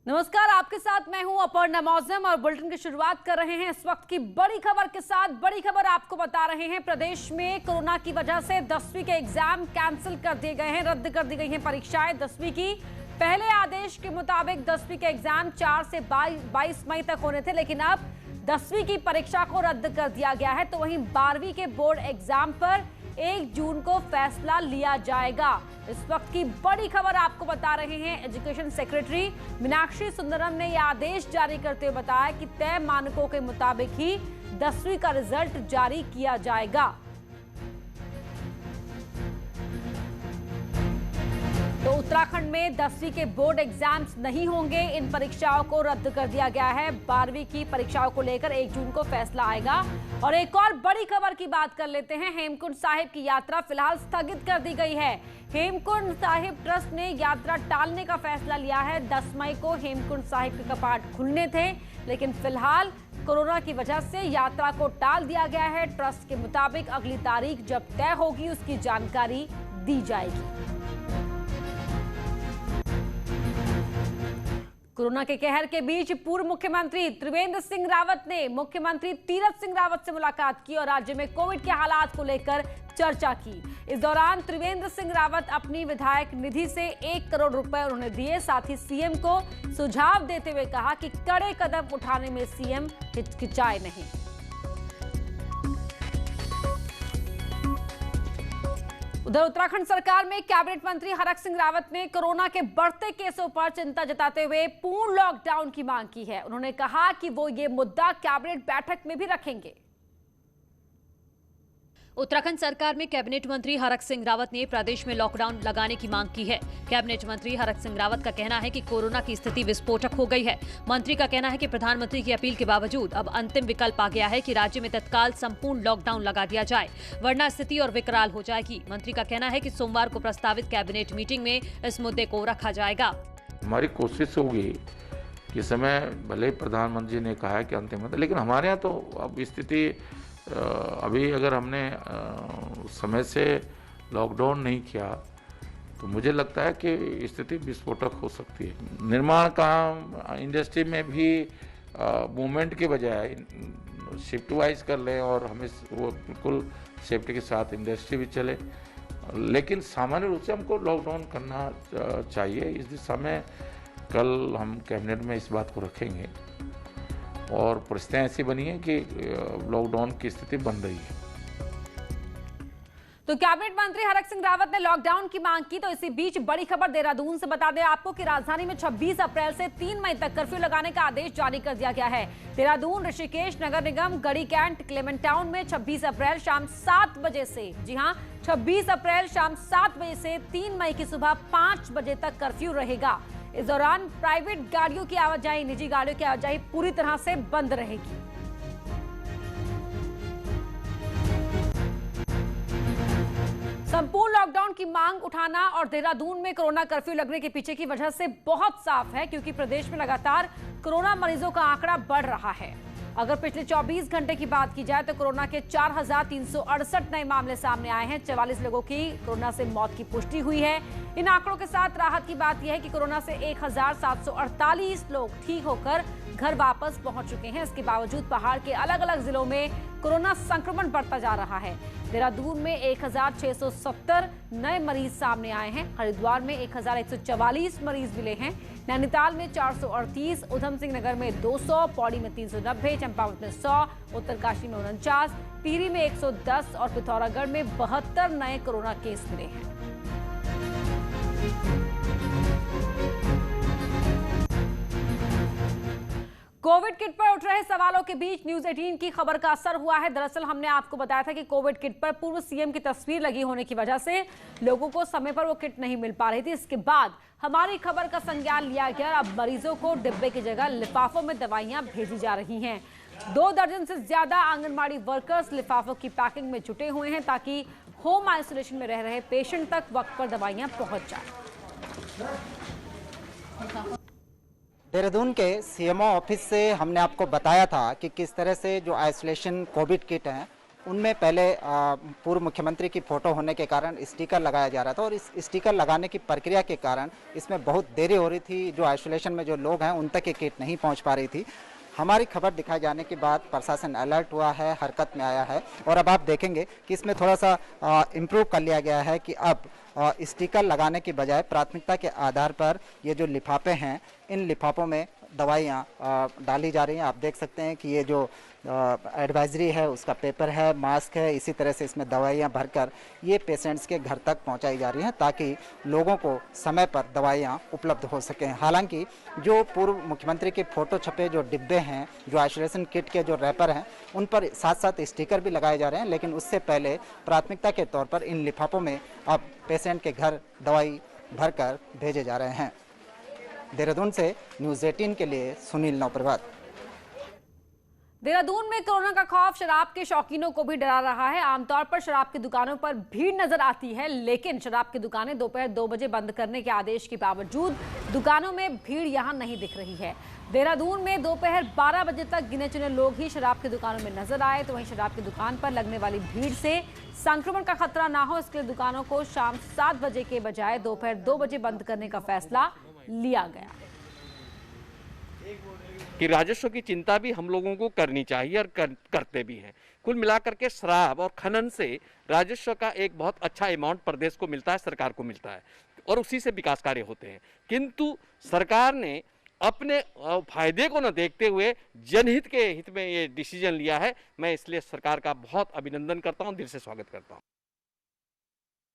नमस्कार, आपके साथ मैं हूं अपर्णा मौजम और बुलेटिन की शुरुआत कर रहे हैं इस वक्त की बड़ी खबर के साथ। बड़ी खबर आपको बता रहे हैं, प्रदेश में कोरोना की वजह से 10वीं के एग्जाम कैंसिल कर दिए गए हैं, रद्द कर दी गई हैं परीक्षाएं 10वीं की। पहले आदेश के मुताबिक 10वीं के एग्जाम 4 से 22 मई तक होने थे, लेकिन अब 10वीं की परीक्षा को रद्द कर दिया गया है। तो वहीं 12वीं के बोर्ड एग्जाम पर 1 जून को फैसला लिया जाएगा। इस वक्त की बड़ी खबर आपको बता रहे हैं, एजुकेशन सेक्रेटरी मीनाक्षी सुंदरम ने यह आदेश जारी करते हुए बताया कि तय मानकों के मुताबिक ही 10वीं का रिजल्ट जारी किया जाएगा। तो उत्तराखंड में 10वीं के बोर्ड एग्जाम्स नहीं होंगे, इन परीक्षाओं को रद्द कर दिया गया है। 12वीं की परीक्षाओं को लेकर 1 जून को फैसला आएगा। और एक और बड़ी खबर की बात कर लेते हैं, हेमकुंड साहिब की यात्रा फिलहाल स्थगित कर दी गई है। हेमकुंड साहिब ट्रस्ट ने यात्रा टालने का फैसला लिया है। 10 मई को हेमकुंड साहिब के कपाट खुलने थे, लेकिन फिलहाल कोरोना की वजह से यात्रा को टाल दिया गया है। ट्रस्ट के मुताबिक अगली तारीख जब तय होगी उसकी जानकारी दी जाएगी। कोरोना के कहर के बीच पूर्व मुख्यमंत्री त्रिवेंद्र सिंह रावत ने मुख्यमंत्री तीरथ सिंह रावत से मुलाकात की और राज्य में कोविड के हालात को लेकर चर्चा की। इस दौरान त्रिवेंद्र सिंह रावत अपनी विधायक निधि से 1 करोड़ रुपए उन्होंने दिए। साथ ही सीएम को सुझाव देते हुए कहा कि कड़े कदम उठाने में सीएम हिचकिचाए नहीं। उधर उत्तराखंड सरकार में कैबिनेट मंत्री हरक सिंह रावत ने कोरोना के बढ़ते केसों पर चिंता जताते हुए पूर्ण लॉकडाउन की मांग की है। उन्होंने कहा कि वो ये मुद्दा कैबिनेट बैठक में भी रखेंगे। उत्तराखंड सरकार में कैबिनेट मंत्री हरक सिंह रावत ने प्रदेश में लॉकडाउन लगाने की मांग की है। कैबिनेट मंत्री हरक सिंह रावत का कहना है कि कोरोना की स्थिति विस्फोटक हो गई है। मंत्री का कहना है कि प्रधानमंत्री की अपील के बावजूद अब अंतिम विकल्प आ गया है कि राज्य में तत्काल संपूर्ण लॉकडाउन लगा दिया जाए, वरना स्थिति और विकराल हो जाएगी। मंत्री का कहना है कि सोमवार को प्रस्तावित कैबिनेट मीटिंग में इस मुद्दे को रखा जाएगा। हमारी कोशिश होगी कि समय भले प्रधानमंत्री ने कहा है कि अंतिम है, लेकिन हमारे यहाँ तो अब स्थिति अभी अगर हमने समय से लॉकडाउन नहीं किया तो मुझे लगता है कि स्थिति विस्फोटक हो सकती है। निर्माण काम इंडस्ट्री में भी मूवमेंट के बजाय शिफ्ट वाइज कर लें और हमें वो बिल्कुल सेफ्टी के साथ इंडस्ट्री भी चले, लेकिन सामान्य रूप से हमको लॉकडाउन करना चाहिए। इस दिशा में कल हम कैबिनेट में इस बात को रखेंगे और परिस्थितियां ऐसी बनी है कि लॉकडाउन की स्थिति बन रही है। तो कैबिनेट मंत्री हरक सिंह रावत ने लॉकडाउन की मांग की। तो इसी बीच बड़ी खबर देहरादून से बता दें आपको कि राजधानी में 26 अप्रैल से 3 मई तक कर्फ्यू लगाने का आदेश जारी कर दिया गया है। देहरादून, ऋषिकेश, नगर निगम, गढ़ी कैंट, क्लेमेंट टाउन में 26 अप्रैल शाम 7 बजे से, जी हां, 26 अप्रैल शाम 7 बजे से 3 मई की सुबह 5 बजे तक कर्फ्यू रहेगा। इस दौरान प्राइवेट गाड़ियों की आवाजाही, निजी गाड़ियों की आवाजाही पूरी तरह से बंद रहेगी। संपूर्ण लॉकडाउन की मांग उठाना और देहरादून में कोरोना कर्फ्यू लगने के पीछे की वजह से बहुत साफ है, क्योंकि प्रदेश में लगातार कोरोना मरीजों का आंकड़ा बढ़ रहा है। अगर पिछले 24 घंटे की बात की जाए तो कोरोना के 4,368 नए मामले सामने आए हैं। 44 लोगों की कोरोना से मौत की पुष्टि हुई है। इन आंकड़ों के साथ राहत की बात यह है कि कोरोना से 1,748 लोग ठीक होकर घर वापस पहुंच चुके हैं। इसके बावजूद पहाड़ के अलग अलग जिलों में कोरोना संक्रमण बढ़ता जा रहा है। देहरादून में 1,670 नए मरीज सामने आए हैं। हरिद्वार में 1,144 मरीज मिले हैं। नैनीताल में 438, उधम सिंह नगर में 200, पौड़ी में 390, चंपावत में 100, उत्तरकाशी में 49, टिहरी में 110 और पिथौरागढ़ में 72 नए कोरोना केस मिले हैं। कोविड किट पर उठ रहे सवालों के बीच न्यूज 18 की खबर का असर हुआ है। दरअसल हमने आपको बताया था कि कोविड किट पर पूर्व सीएम की तस्वीर लगी होने की वजह से लोगों को समय पर वो किट नहीं मिल पा रही थी। इसके बाद हमारी खबर का संज्ञान लिया गया। अब मरीजों को डिब्बे की जगह लिफाफों में दवाइयां भेजी जा रही हैं। 2 दर्जन से ज्यादा आंगनबाड़ी वर्कर्स लिफाफों की पैकिंग में जुटे हुए हैं, ताकि होम आइसोलेशन में रह रहे पेशेंट तक वक्त पर दवाइयां पहुंच जाए। देहरादून के सीएमओ ऑफिस से हमने आपको बताया था कि किस तरह से जो आइसोलेशन कोविड किट हैं उनमें पहले पूर्व मुख्यमंत्री की फ़ोटो होने के कारण स्टिकर लगाया जा रहा था और इस स्टिकर लगाने की प्रक्रिया के कारण इसमें बहुत देरी हो रही थी। जो आइसोलेशन में जो लोग हैं उन तक ये किट नहीं पहुंच पा रही थी। हमारी खबर दिखाए जाने के बाद प्रशासन अलर्ट हुआ है, हरकत में आया है और अब आप देखेंगे कि इसमें थोड़ा सा इम्प्रूव कर लिया गया है कि अब स्टिकर लगाने की बजाय प्राथमिकता के आधार पर ये जो लिफाफे हैं इन लिफाफों में दवाइयाँ डाली जा रही हैं। आप देख सकते हैं कि ये जो एडवाइजरी है उसका पेपर है, मास्क है, इसी तरह से इसमें दवाइयाँ भरकर ये पेशेंट्स के घर तक पहुंचाई जा रही हैं ताकि लोगों को समय पर दवाइयाँ उपलब्ध हो सकें। हालांकि जो पूर्व मुख्यमंत्री के फ़ोटो छपे जो डिब्बे हैं, जो आइसोलेशन किट के जो रैपर हैं, उन पर साथ साथ स्टिकर भी लगाए जा रहे हैं, लेकिन उससे पहले प्राथमिकता के तौर पर इन लिफाफों में अब पेशेंट के घर दवाई भरकर भेजे जा रहे हैं। देहरादून से न्यूज़ 18 के लिए सुनील नवप्रभात। देहरादून में कोरोना का खौफ शराब के शौकीनों को भी डरा रहा है। आमतौर पर शराब की दुकानों पर भीड़ नजर आती है, लेकिन शराब की दुकानें दोपहर 2 बजे बंद करने के आदेश के बावजूद दुकानों में भीड़ यहां नहीं दिख रही है। देहरादून में दोपहर 12 बजे तक गिने चुने लोग ही शराब की दुकानों में नजर आए, तो वहीं शराब की दुकान पर लगने वाली भीड़ से संक्रमण का खतरा ना हो, इसके लिए दुकानों को शाम 7 बजे के बजाय दोपहर 2 बजे बंद करने का फैसला लिया गया कि राजस्व की चिंता भी हम लोगों को करनी चाहिए और करते भी हैं। कुल मिलाकर के शराब और खनन से राजस्व का एक बहुत अच्छा अमाउंट प्रदेश को मिलता है, सरकार को मिलता है और उसी से विकास कार्य होते हैं। किंतु सरकार ने अपने फायदे को न देखते हुए जनहित के हित में ये डिसीजन लिया है। मैं इसलिए सरकार का बहुत अभिनंदन करता हूँ, दिल से स्वागत करता हूँ।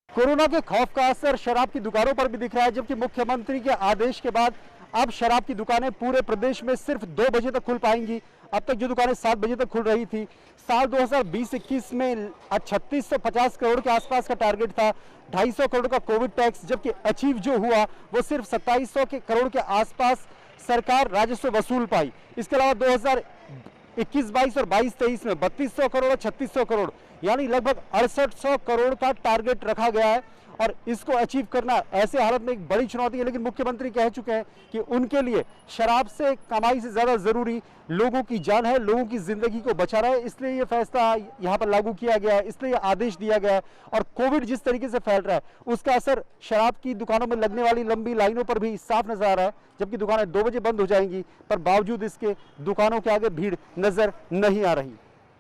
कोरोना के खौफ का असर शराब की दुकानों पर भी दिख रहा है, जबकि मुख्यमंत्री के आदेश के बाद अब शराब की दुकानें पूरे प्रदेश में सिर्फ 2 बजे तक खुल पाएंगी। अब तक जो दुकानें 7 बजे तक खुल रही थी, साल 2020-21 में 3650 करोड़ के आसपास का टारगेट था, 250 करोड़ का कोविड टैक्स, जबकि अचीव जो हुआ वो सिर्फ 2700 करोड़ के आसपास सरकार राजस्व वसूल पाई। इसके अलावा 2021-22 और 22-23 में 3200 करोड़ और 3600 करोड़ यानी लगभग 6800 करोड़ का टारगेट रखा गया है और इसको अचीव करना ऐसे हालत में एक बड़ी चुनौती है। लेकिन मुख्यमंत्री कह चुके हैं कि उनके लिए शराब से कमाई से ज़्यादा ज़रूरी लोगों की जान है, लोगों की ज़िंदगी को बचा रहा है, इसलिए ये फैसला यहाँ पर लागू किया गया है, इसलिए आदेश दिया गया है। और कोविड जिस तरीके से फैल रहा है उसका असर शराब की दुकानों में लगने वाली लंबी लाइनों पर भी साफ नजर आ रहा है। जबकि दुकानें 2 बजे बंद हो जाएंगी, पर बावजूद इसके दुकानों के आगे भीड़ नजर नहीं आ रही।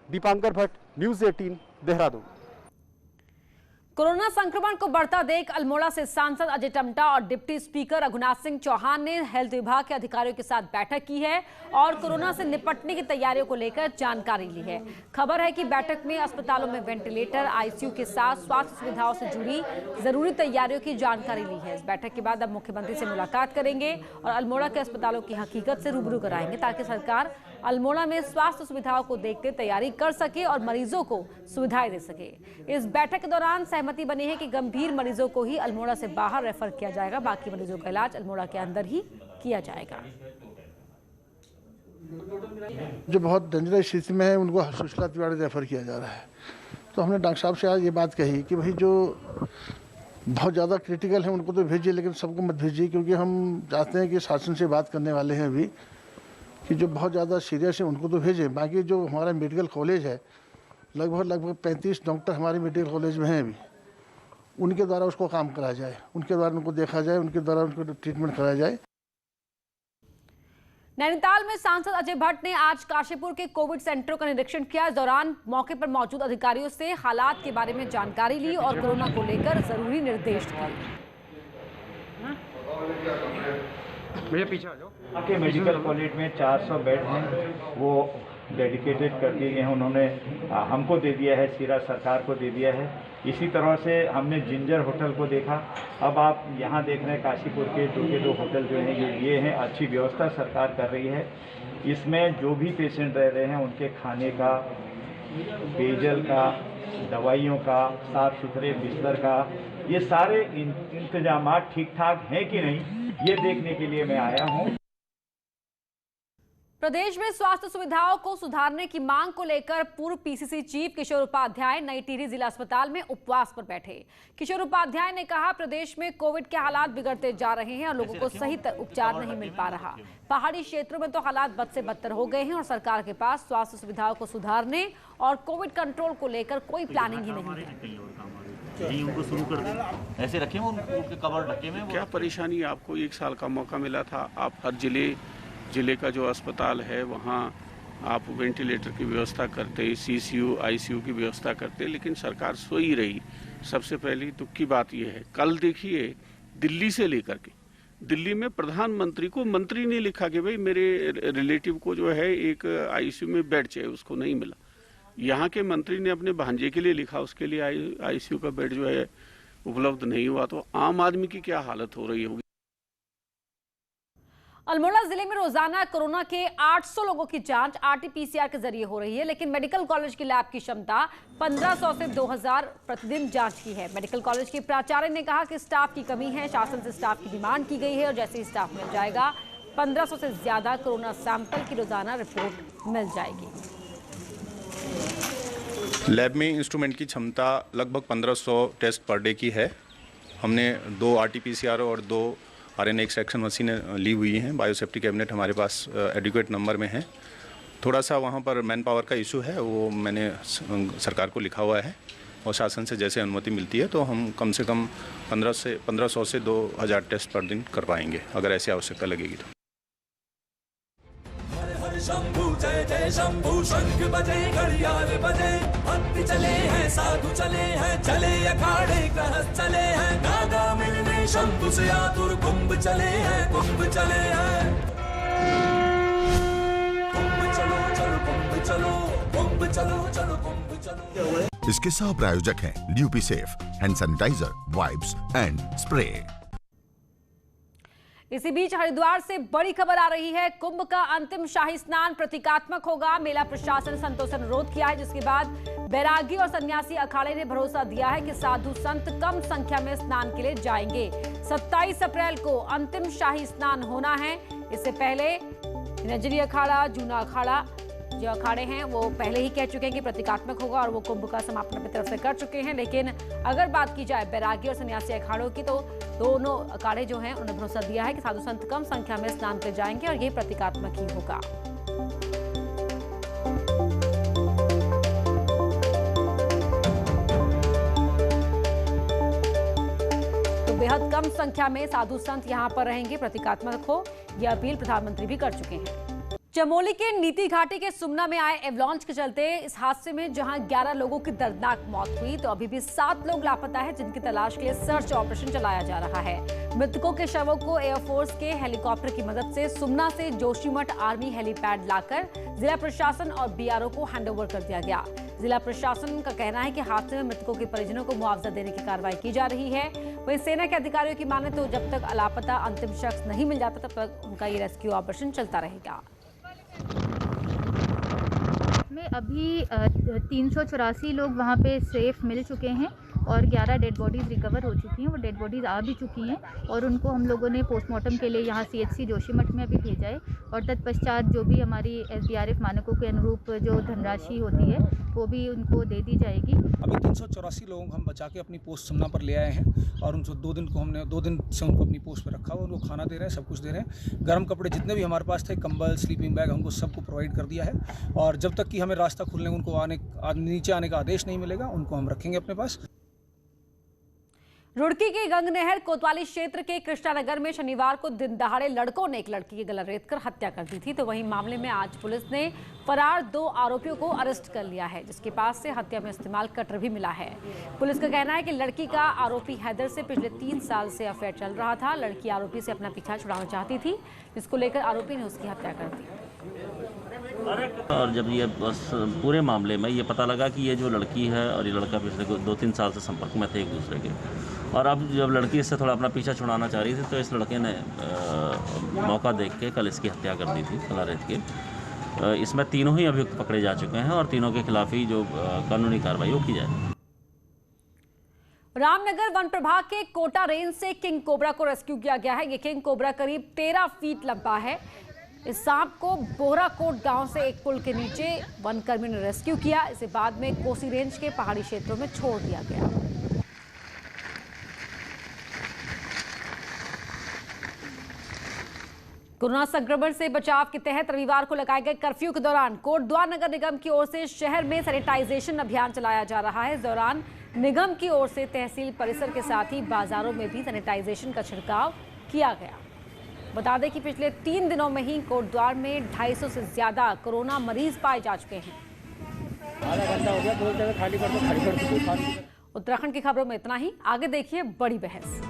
दीपांकर भट्ट, न्यूज़ 18, देहरादून। कोरोना संक्रमण को बढ़ता देख अल्मोड़ा से सांसद अजय टम्टा और डिप्टी स्पीकर रघुनाथ सिंह चौहान ने हेल्थ विभाग के अधिकारियों के साथ बैठक की है और कोरोना से निपटने की तैयारियों को लेकर जानकारी ली है। खबर है कि बैठक में अस्पतालों में वेंटिलेटर, आईसीयू के साथ स्वास्थ्य सुविधाओं से जुड़ी जरूरी तैयारियों की जानकारी ली है। इस बैठक के बाद अब मुख्यमंत्री से मुलाकात करेंगे और अल्मोड़ा के अस्पतालों की हकीकत से रूबरू कराएंगे ताकि सरकार अल्मोड़ा में स्वास्थ्य सुविधाओं को देखते तैयारी कर सके और मरीजों को सुविधाएं दे सके। इस बैठक के दौरान सहमति बनी है कि गंभीर मरीजों को ही अल्मोड़ा से बाहर रेफर किया जाएगा, बाकी मरीजों का इलाज अल्मोड़ा के अंदर ही किया जाएगा। जो बहुत डेंजरस स्थिति में है उनको सुशीला तिवारी रेफर किया जा रहा है। तो हमने डॉक्टर साहब से आज ये बात कही कि भाई जो बहुत ज़्यादा क्रिटिकल है उनको तो भेजिए, लेकिन सबको मत भेजिए, क्योंकि हम चाहते हैं कि शासन से बात करने वाले हैं अभी कि जो बहुत ज़्यादा सीरियस है उनको तो भेजें। बाकी जो हमारा मेडिकल कॉलेज है, लगभग 35 डॉक्टर हमारे मेडिकल कॉलेज में हैं अभी, उनके द्वारा उसको काम कराया जाए, उनके द्वारा उनको देखा जाए, उनके द्वारा उनको ट्रीटमेंट कराया जाए। नैनीताल में सांसद अजय भट्ट ने आज काशीपुर के कोविड सेंटरों का निरीक्षण किया। इस दौरान मौके पर मौजूद अधिकारियों से हालात के बारे में जानकारी ली और कोरोना को लेकर जरूरी निर्देश दिए। के मेडिकल कॉलेज में 400 बेड हैं, वो डेडिकेटेड कर दिए गए हैं। उन्होंने हमको दे दिया है, सीरा सरकार को दे दिया है। इसी तरह से हमने जिंजर होटल को देखा। अब आप यहाँ देख रहे हैं काशीपुर के 2 होटल जो हैं ये हैं। अच्छी व्यवस्था सरकार कर रही है। इसमें जो भी पेशेंट रह रहे हैं उनके खाने का, पेयजल का, दवाइयों का, साफ सुथरे बिस्तर का, ये सारे इंतजाम ठीक ठाक हैं कि नहीं, ये देखने के लिए मैं आया हूँ। प्रदेश में स्वास्थ्य सुविधाओं को सुधारने की मांग को लेकर पूर्व पीसीसी चीफ किशोर उपाध्याय नई टिहरी जिला अस्पताल में उपवास पर बैठे। किशोर उपाध्याय ने कहा, प्रदेश में कोविड के हालात बिगड़ते जा रहे हैं और लोगों को सही उपचार नहीं मिल पा रहा। पहाड़ी क्षेत्रों में तो हालात बद से बदतर हो गए हैं और सरकार के पास स्वास्थ्य सुविधाओं को सुधारने और कोविड कंट्रोल को लेकर कोई प्लानिंग ही नहीं है। उनको शुरू कर दें, ऐसे रखे उनके कवर ढके में। क्या परेशानी, आपको 1 साल का मौका मिला था, आप हर जिले का जो अस्पताल है वहाँ आप वेंटिलेटर की व्यवस्था करते, सीसीयू आईसीयू की व्यवस्था करते, लेकिन सरकार सोई रही। सबसे पहली दुख की बात यह है, कल देखिए दिल्ली से लेकर के दिल्ली में प्रधानमंत्री को मंत्री ने लिखा कि भाई मेरे रिलेटिव को जो है एक आईसीयू में बेड चाहिए, उसको नहीं मिला। यहाँ के मंत्री ने अपने भांजे के लिए लिखा, उसके लिए आईसीयू का बेड जो है उपलब्ध नहीं हुआ। तो आम आदमी की क्या हालत हो रही होगी। अल्मोड़ा जिले में रोजाना कोरोना के 800 लोगों की जांच आरटीपीसीआर के जरिए हो रही है, लेकिन मेडिकल कॉलेज की लैब की क्षमता 1500 से 2000 प्रतिदिन जांच की है। मेडिकल कॉलेज के प्राचार्य ने कहा कि स्टाफ की कमी है, शासन से स्टाफ की डिमांड की गई है और जैसे ही स्टाफ मिल जाएगा 1500 से ज्यादा कोरोना सैंपल की रोजाना रिपोर्ट मिल जाएगी। लैब में इंस्ट्रूमेंट की क्षमता लगभग 1500 टेस्ट पर डे की है। हमने 2 आरटीपीसीआर और 2 आरएनए एक्सट्रैक्शन मशीनें ली हुई हैं। बायोसेफ्टी कैबिनेट हमारे पास एडिक्वेट नंबर में है। थोड़ा सा वहाँ पर मैन पावर का इशू है, वो मैंने सरकार को लिखा हुआ है और शासन से जैसे अनुमति मिलती है तो हम कम से कम 1500 से 2000 टेस्ट पर दिन कर पाएंगे, अगर ऐसी आवश्यकता लगेगी तो। शंभू जय जय शंभू, शंख बजे घड़ियाल बजे, भक्त चले हैं साधु चले हैं, चले अखाड़े गृहस्थ चले हैं, नागा मिलने शंभु से आतुर, कुंभ चले हैं कुंभ चले हैं। कुंभ चलो चलो कुंभ चलो, कुंभ चलो चलो कुंभ चलो। इसके सह प्रायोजक हैं ड्यूपी safe, hand sanitiser, wipes and spray. इसी बीच हरिद्वार से बड़ी खबर आ रही है। कुंभ का अंतिम शाही स्नान प्रतीकात्मक होगा। मेला प्रशासन संतोष ने अनुरोध किया है, जिसके बाद बैरागी और सन्यासी अखाड़े ने भरोसा दिया है कि साधु संत कम संख्या में स्नान के लिए जाएंगे। 27 अप्रैल को अंतिम शाही स्नान होना है। इससे पहले नजरी अखाड़ा, जूना अखाड़ा जो अखाड़े हैं वो पहले ही कह चुके हैं कि प्रतीकात्मक होगा और वो कुंभ का समापन अपनी तरफ से कर चुके हैं। लेकिन अगर बात की जाए बैरागी और सन्यासी अखाड़ों की, तो दोनों अखाड़े जो हैं उन्होंने भरोसा दिया है कि साधु संत कम संख्या में स्नान कर जाएंगे और ये प्रतीकात्मक ही होगा। तो बेहद कम संख्या में साधु संत यहाँ पर रहेंगे, प्रतीकात्मक हो, यह अपील प्रधानमंत्री भी कर चुके हैं। चमोली के नीति घाटी के सुमना में आए एवलांच के चलते इस हादसे में जहां 11 लोगों की दर्दनाक मौत हुई, तो अभी भी 7 लोग लापता हैं, जिनकी तलाश के लिए सर्च ऑपरेशन चलाया जा रहा है। मृतकों के शवों को एयरफोर्स के हेलीकॉप्टर की मदद से सुमना से जोशीमठ आर्मी हेलीपैड लाकर जिला प्रशासन और बीआरओ को हैंडओवर कर दिया गया। जिला प्रशासन का कहना है कि हादसे में मृतकों के परिजनों को मुआवजा देने की कार्रवाई की जा रही है। वहीं सेना के अधिकारियों की माने तो जब तक लापता अंतिम शख्स नहीं मिल जाता तब तक उनका ये रेस्क्यू ऑपरेशन चलता रहेगा। में अभी 384 लोग वहाँ पे सेफ मिल चुके हैं और 11 डेड बॉडीज़ रिकवर हो चुकी हैं। वो डेड बॉडीज़ आ भी चुकी हैं और उनको हम लोगों ने पोस्टमार्टम के लिए यहाँ CHC जोशीमठ में अभी भेजा है और तत्पश्चात जो भी हमारी SDRF मानकों के अनुरूप जो धनराशि होती है वो भी उनको दे दी जाएगी। अभी 384 लोगों को हम बचा के अपनी पोस्ट सुमना पर ले आए हैं और उनको 2 दिन से उनको अपनी पोस्ट पर रखा हुआ, उनको खाना दे रहे हैं, सब कुछ दे रहे हैं। गर्म कपड़े जितने भी हमारे पास थे, कंबल, स्लीपिंग बैग, हमको सबको प्रोवाइड कर दिया है और जब तक कि हमें रास्ता खुलने उनको नीचे आने का आदेश नहीं मिलेगा उनको हम रखेंगे अपने पास। रुड़की की गंग नहर कोतवाली क्षेत्र के कृष्णानगर में शनिवार को दिन दहाड़े लड़कों ने एक लड़की की गला रेतकर हत्या कर दी थी, तो वहीं मामले में आज पुलिस ने फरार 2 आरोपियों को अरेस्ट कर लिया है, जिसके पास से हत्या में इस्तेमाल कटर भी मिला है। पुलिस का कहना है कि लड़की का आरोपी हैदर से पिछले 3 साल से अफेयर चल रहा था। लड़की आरोपी से अपना पीछा छुड़ाना चाहती थी, जिसको लेकर आरोपी ने उसकी हत्या कर दी। और जब ये बस पूरे मामले में ये पता लगा कि ये जो लड़की है और ये लड़का पिछले 2-3 साल से संपर्क में थे एक दूसरे के, और अब जब लड़की इससे थोड़ा अपना पीछा छुड़ाना चाह रही थी तो इस लड़के ने मौका देख के कल इसकी हत्या कर दी थी गला रेत के। इसमें तीनों ही अभियुक्त पकड़े जा चुके हैं और तीनों के खिलाफ ही जो कानूनी कार्रवाई वो की जाए। रामनगर वन प्रभाग के कोटा रेंज से किंग कोबरा को रेस्क्यू किया गया है। ये किंग कोबरा करीब 13 फीट लंबा है। इस सांप को बोहराकोट गांव से एक पुल के नीचे वनकर्मी ने रेस्क्यू किया। इसे बाद में कोसी रेंज के पहाड़ी क्षेत्रों में छोड़ दिया गया। कोरोना संक्रमण से बचाव के तहत रविवार को लगाए गए कर्फ्यू के दौरान कोटद्वार नगर निगम की ओर से शहर में सैनिटाइजेशन अभियान चलाया जा रहा है। इस दौरान निगम की ओर से तहसील परिसर के साथ ही बाजारों में भी सैनिटाइजेशन का छिड़काव किया गया। बता दें कि पिछले 3 दिनों में ही कोटद्वार में 250 से ज्यादा कोरोना मरीज पाए जा चुके हैं। आधा घंटा हो गया, बोलते हुए खाली कर दो। उत्तराखंड की खबरों में इतना ही। आगे देखिए बड़ी बहस।